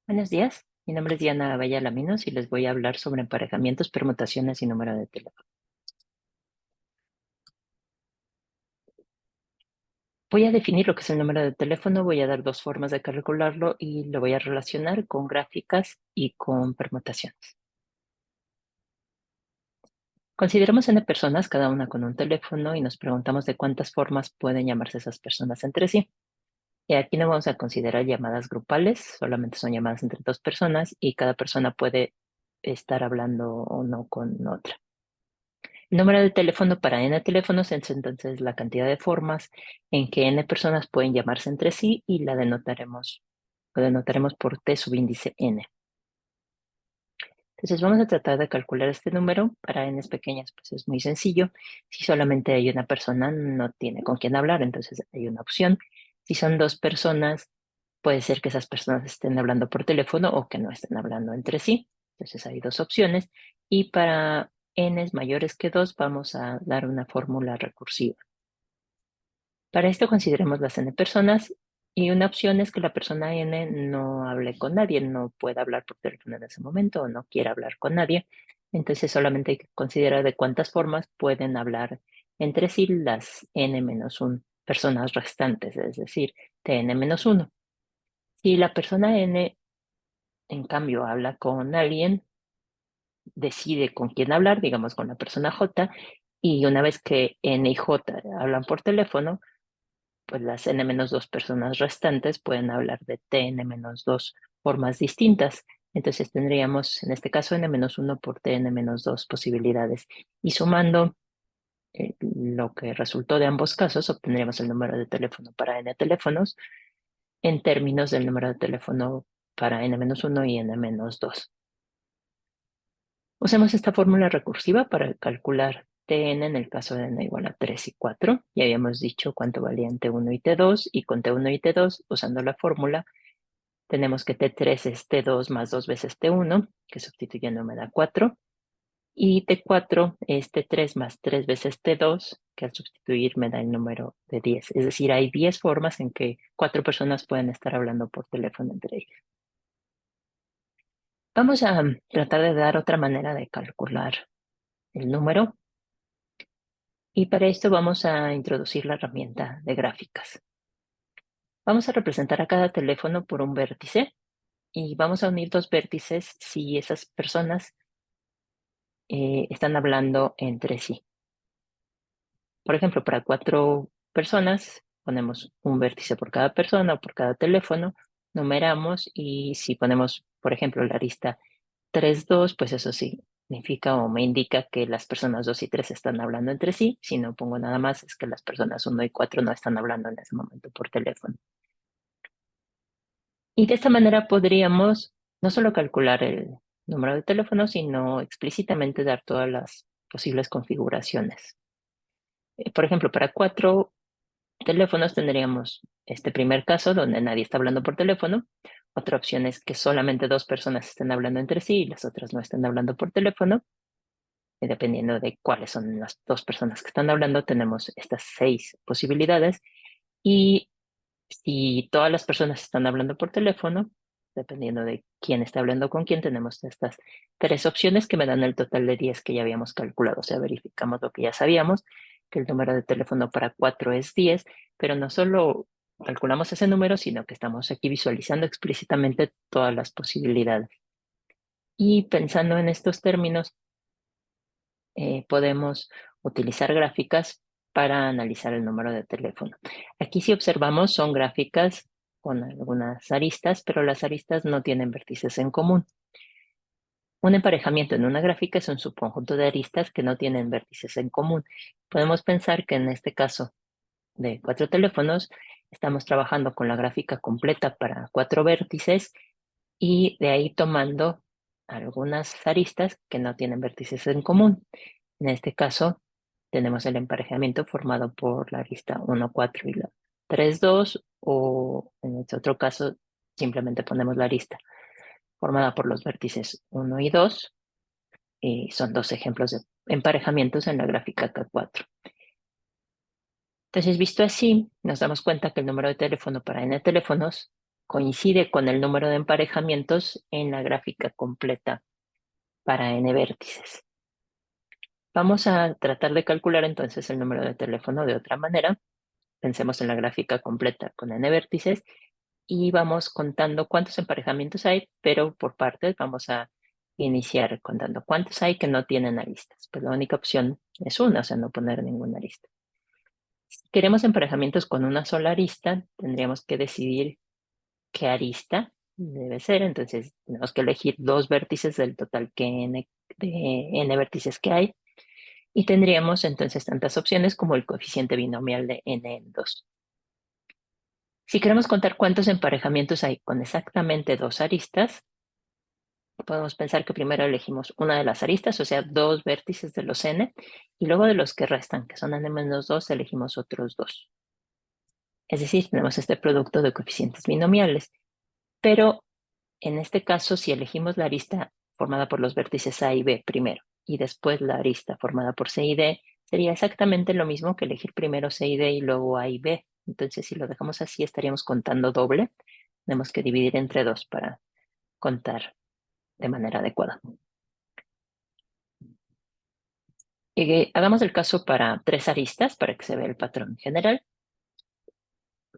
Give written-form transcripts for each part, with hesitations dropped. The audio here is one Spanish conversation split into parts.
Buenos días, mi nombre es Diana Abella Laminos y les voy a hablar sobre emparejamientos, permutaciones y número de teléfono. Voy a definir lo que es el número de teléfono, voy a dar dos formas de calcularlo y lo voy a relacionar con gráficas y con permutaciones. Consideramos n personas, cada una con un teléfono, y nos preguntamos de cuántas formas pueden llamarse esas personas entre sí. Y aquí no vamos a considerar llamadas grupales, solamente son llamadas entre dos personas y cada persona puede estar hablando o no con otra. El número de teléfono para n teléfonos es entonces la cantidad de formas en que n personas pueden llamarse entre sí y lo denotaremos por t subíndice n. Entonces vamos a tratar de calcular este número para n pequeñas, pues es muy sencillo. Si solamente hay una persona, no tiene con quién hablar, entonces hay una opción. Si son dos personas, puede ser que esas personas estén hablando por teléfono o que no estén hablando entre sí. Entonces hay dos opciones. Y para n mayores que 2 vamos a dar una fórmula recursiva. Para esto consideremos las n personas y una opción es que la persona n no hable con nadie, no pueda hablar por teléfono en ese momento o no quiera hablar con nadie. Entonces solamente hay que considerar de cuántas formas pueden hablar entre sí las n-1 personas restantes, es decir, tn-1. Si la persona n, en cambio, habla con alguien, decide con quién hablar, digamos con la persona j, y una vez que n y j hablan por teléfono, pues las n-2 personas restantes pueden hablar de tn-2 formas distintas. Entonces tendríamos, en este caso, n-1 por tn-2 posibilidades. Y sumando lo que resultó de ambos casos, obtendríamos el número de teléfono para n teléfonos en términos del número de teléfono para n-1 y n-2. Usemos esta fórmula recursiva para calcular Tn en el caso de n igual a 3 y 4. Ya habíamos dicho cuánto valían T1 y T2, y con T1 y T2, usando la fórmula, tenemos que T3 es T2 más 2 veces T1, que sustituyendo me da 4, y T4 es T3 más 3 veces T2, que al sustituir me da el número de 10. Es decir, hay 10 formas en que 4 personas pueden estar hablando por teléfono entre ellas. Vamos a tratar de dar otra manera de calcular el número. Y para esto vamos a introducir la herramienta de gráficas. Vamos a representar a cada teléfono por un vértice y vamos a unir dos vértices si esas personas están hablando entre sí. Por ejemplo, para 4 personas ponemos un vértice por cada persona o por cada teléfono, numeramos y si ponemos, por ejemplo, la arista 3, 2, pues eso sí significa o me indica que las personas 2 y 3 están hablando entre sí. Si no pongo nada más, es que las personas 1 y 4 no están hablando en ese momento por teléfono. Y de esta manera podríamos no solo calcular el número de teléfono, sino explícitamente dar todas las posibles configuraciones. Por ejemplo, para 4 teléfonos tendríamos este primer caso donde nadie está hablando por teléfono. Otra opción es que solamente dos personas estén hablando entre sí y las otras no estén hablando por teléfono. Y dependiendo de cuáles son las dos personas que están hablando, tenemos estas 6 posibilidades. Y si todas las personas están hablando por teléfono, dependiendo de quién está hablando con quién, tenemos estas 3 opciones que me dan el total de 10 que ya habíamos calculado. O sea, verificamos lo que ya sabíamos, que el número de teléfono para 4 es 10, pero no solo calculamos ese número, sino que estamos aquí visualizando explícitamente todas las posibilidades. Y pensando en estos términos, podemos utilizar gráficas para analizar el número de teléfono. Aquí si observamos son gráficas con algunas aristas, pero las aristas no tienen vértices en común. Un emparejamiento en una gráfica es un subconjunto de aristas que no tienen vértices en común. Podemos pensar que en este caso de 4 teléfonos estamos trabajando con la gráfica completa para 4 vértices y de ahí tomando algunas aristas que no tienen vértices en común. En este caso, tenemos el emparejamiento formado por la arista 1, 4 y la 3, 2, o en este otro caso, simplemente ponemos la arista formada por los vértices 1 y 2, y son dos ejemplos de emparejamientos en la gráfica K4. Entonces, visto así, nos damos cuenta que el número de teléfono para n teléfonos coincide con el número de emparejamientos en la gráfica completa para n vértices. Vamos a tratar de calcular entonces el número de teléfono de otra manera. Pensemos en la gráfica completa con n vértices y vamos contando cuántos emparejamientos hay, pero por partes vamos a iniciar contando cuántos hay que no tienen aristas. Pues la única opción es una, o sea, no poner ninguna arista. Si queremos emparejamientos con una sola arista, tendríamos que decidir qué arista debe ser. Entonces tenemos que elegir dos vértices del total de n vértices que hay. Y tendríamos entonces tantas opciones como el coeficiente binomial de n en 2. Si queremos contar cuántos emparejamientos hay con exactamente dos aristas, podemos pensar que primero elegimos una de las aristas, o sea, dos vértices de los n, y luego de los que restan, que son n-2, elegimos otros dos. Es decir, tenemos este producto de coeficientes binomiales. Pero en este caso, si elegimos la arista formada por los vértices A y B primero, y después la arista formada por C y D, sería exactamente lo mismo que elegir primero C y D y luego A y B. Entonces, si lo dejamos así, estaríamos contando doble. Tenemos que dividir entre dos para contar de manera adecuada. Hagamos el caso para tres aristas para que se vea el patrón general.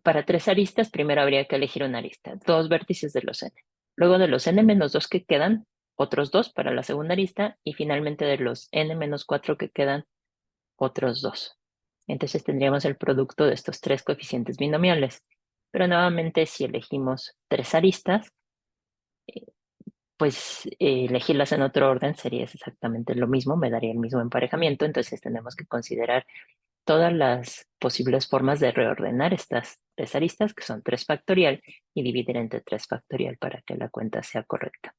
Para tres aristas, primero habría que elegir una arista, dos vértices de los n. Luego de los n-2 que quedan, otros dos para la segunda arista, y finalmente de los n-4 que quedan, otros dos. Entonces tendríamos el producto de estos tres coeficientes binomiales. Pero nuevamente, si elegimos tres aristas, pues elegirlas en otro orden sería exactamente lo mismo, me daría el mismo emparejamiento, entonces tenemos que considerar todas las posibles formas de reordenar estas tres aristas, que son 3 factorial, y dividir entre 3 factorial para que la cuenta sea correcta.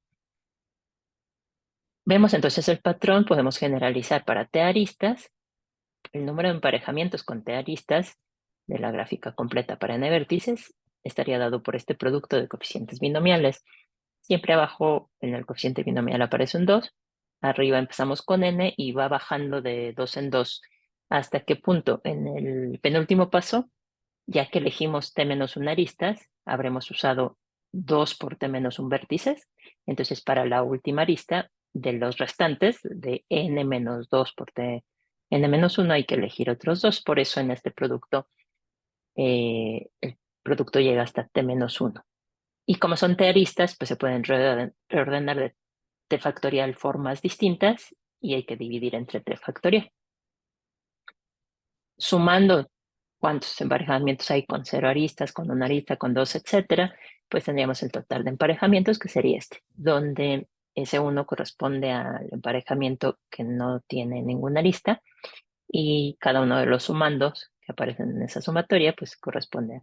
Vemos entonces el patrón, podemos generalizar para t aristas, el número de emparejamientos con t aristas de la gráfica completa para n vértices estaría dado por este producto de coeficientes binomiales. Siempre abajo en el coeficiente binomial aparece un 2, arriba empezamos con n y va bajando de 2 en 2. ¿Hasta qué punto? En el penúltimo paso, ya que elegimos t-1 aristas, habremos usado 2 por t-1 vértices. Entonces, para la última arista, de los restantes, de n-2 por n-1, hay que elegir otros 2. Por eso en este producto, el producto llega hasta t-1. Y como son t aristas, pues se pueden reordenar de t factorial formas distintas y hay que dividir entre t factorial. Sumando cuántos emparejamientos hay con 0 aristas, con una arista, con 2, etcétera, pues tendríamos el total de emparejamientos, que sería este, donde ese 1 corresponde al emparejamiento que no tiene ninguna arista y cada uno de los sumandos que aparecen en esa sumatoria, pues corresponde a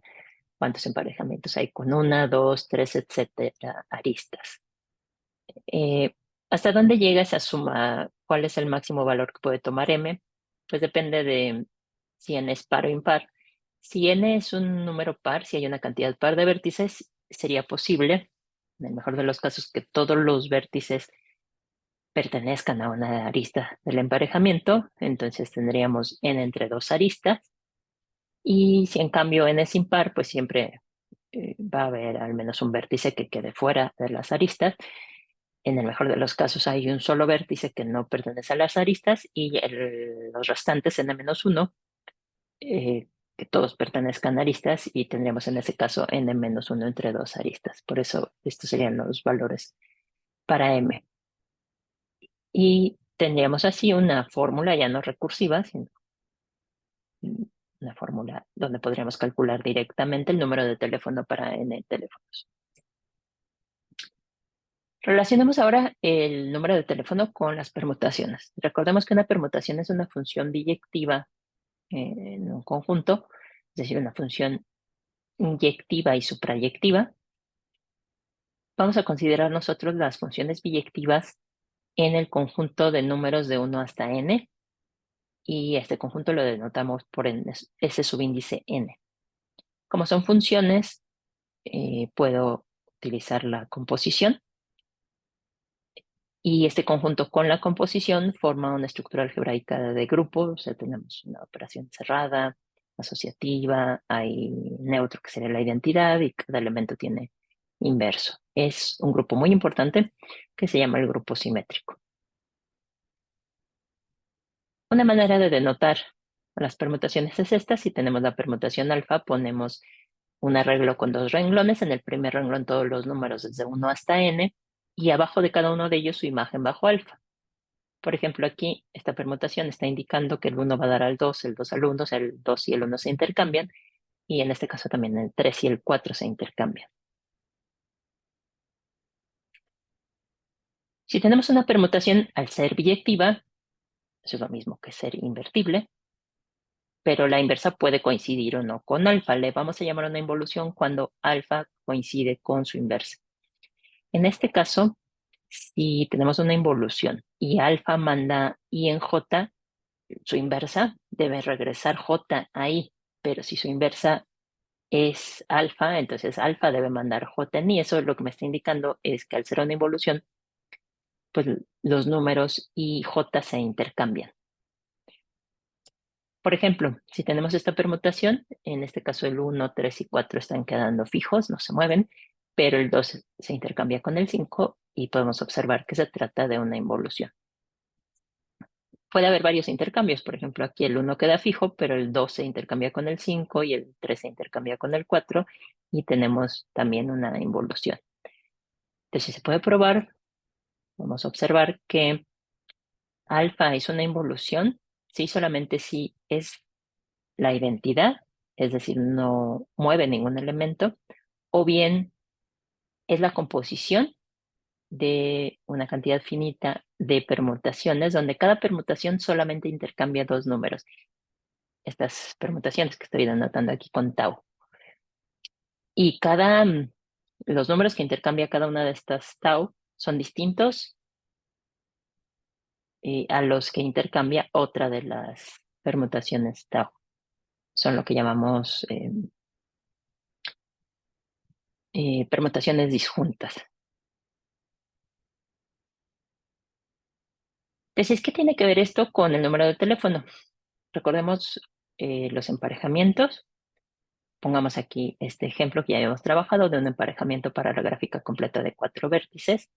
cuántos emparejamientos hay con 1, 2, 3, etcétera, aristas. ¿Hasta dónde llega esa suma? ¿Cuál es el máximo valor que puede tomar m? Pues depende de si n es par o impar. Si n es un número par, si hay una cantidad par de vértices, sería posible, en el mejor de los casos, que todos los vértices pertenezcan a una arista del emparejamiento. Entonces tendríamos n entre dos aristas. Y si en cambio n es impar, pues siempre va a haber al menos un vértice que quede fuera de las aristas. En el mejor de los casos hay un solo vértice que no pertenece a las aristas y los restantes n-1, que todos pertenezcan a aristas y tendríamos en ese caso n-1 entre dos aristas. Por eso estos serían los valores para m. Y tendríamos así una fórmula ya no recursiva, sino una fórmula donde podríamos calcular directamente el número de teléfono para n teléfonos. Relacionemos ahora el número de teléfono con las permutaciones. Recordemos que una permutación es una función biyectiva en un conjunto, es decir, una función inyectiva y suprayectiva. Vamos a considerar nosotros las funciones biyectivas en el conjunto de números de 1 hasta n, y este conjunto lo denotamos por S subíndice n. Como son funciones, puedo utilizar la composición. Y este conjunto con la composición forma una estructura algebraica de grupos, o sea, tenemos una operación cerrada, asociativa, hay neutro, que sería la identidad, y cada elemento tiene inverso. Es un grupo muy importante que se llama el grupo simétrico. Una manera de denotar las permutaciones es esta. Si tenemos la permutación alfa, ponemos un arreglo con dos renglones. En el primer renglón todos los números desde 1 hasta n, y abajo de cada uno de ellos su imagen bajo alfa. Por ejemplo, aquí esta permutación está indicando que el 1 va a dar al 2, el 2 al 1, o sea, el 2 y el 1 se intercambian, y en este caso también el 3 y el 4 se intercambian. Si tenemos una permutación al ser biyectiva, eso es lo mismo que ser invertible, pero la inversa puede coincidir o no con alfa. Le vamos a llamar una involución cuando alfa coincide con su inversa. En este caso, si tenemos una involución y alfa manda i en j, su inversa debe regresar j ahí, pero si su inversa es alfa, entonces alfa debe mandar j en i. Eso lo que me está indicando es que al ser una involución, pues los números i y j se intercambian. Por ejemplo, si tenemos esta permutación, en este caso el 1, 3 y 4 están quedando fijos, no se mueven, pero el 2 se intercambia con el 5 y podemos observar que se trata de una involución. Puede haber varios intercambios, por ejemplo, aquí el 1 queda fijo, pero el 2 se intercambia con el 5 y el 3 se intercambia con el 4 y tenemos también una involución. Entonces, si se puede probar, vamos a observar que alfa es una involución, sí, solamente si es la identidad, es decir, no mueve ningún elemento, o bien es la composición de una cantidad finita de permutaciones, donde cada permutación solamente intercambia dos números. Estas permutaciones que estoy anotando aquí con tau. Y los números que intercambia cada una de estas tau son distintos a los que intercambia otra de las permutaciones tau. Son lo que llamamos permutaciones disjuntas. Entonces, ¿qué tiene que ver esto con el número de teléfono? Recordemos los emparejamientos. Pongamos aquí este ejemplo que ya habíamos trabajado de un emparejamiento para la gráfica completa de 4 vértices.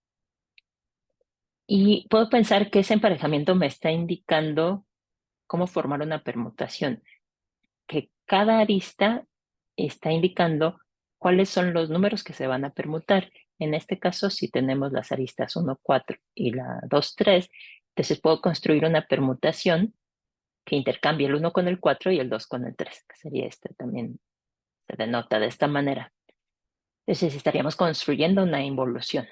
Y puedo pensar que ese emparejamiento me está indicando cómo formar una permutación, que cada arista está indicando cuáles son los números que se van a permutar. En este caso, si tenemos las aristas 1, 4 y la 2, 3, entonces puedo construir una permutación que intercambie el 1 con el 4 y el 2 con el 3, que sería este también, se denota de esta manera. Entonces estaríamos construyendo una involución.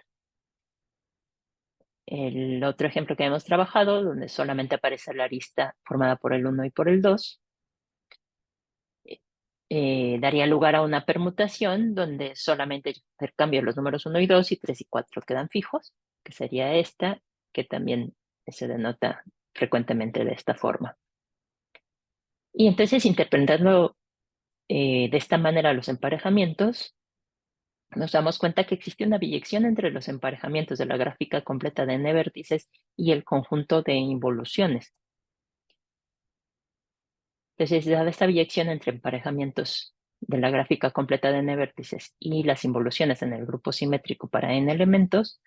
El otro ejemplo que hemos trabajado, donde solamente aparece la arista formada por el 1 y por el 2, daría lugar a una permutación donde solamente intercambio los números 1 y 2 y 3 y 4 quedan fijos, que sería esta, que también se denota frecuentemente de esta forma. Y entonces, interpretando de esta manera los emparejamientos, nos damos cuenta que existe una biyección entre los emparejamientos de la gráfica completa de n vértices y el conjunto de involuciones. Entonces, dada esta biyección entre emparejamientos de la gráfica completa de n vértices y las involuciones en el grupo simétrico para n elementos,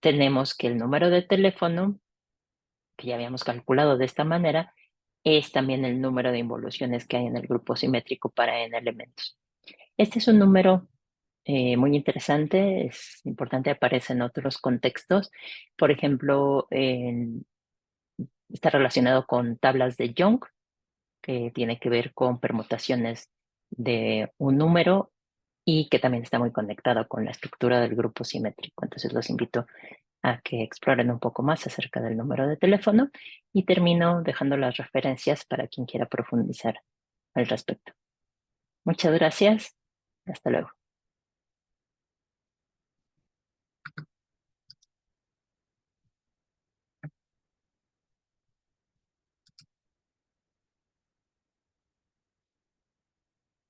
tenemos que el número de teléfono, que ya habíamos calculado de esta manera, es también el número de involuciones que hay en el grupo simétrico para n elementos. Este es un número muy interesante, es importante, aparece en otros contextos. Por ejemplo, está relacionado con tablas de Young, que tiene que ver con permutaciones de un número y que también está muy conectado con la estructura del grupo simétrico. Entonces los invito a que exploren un poco más acerca del número de teléfono y termino dejando las referencias para quien quiera profundizar al respecto. Muchas gracias. Hasta luego.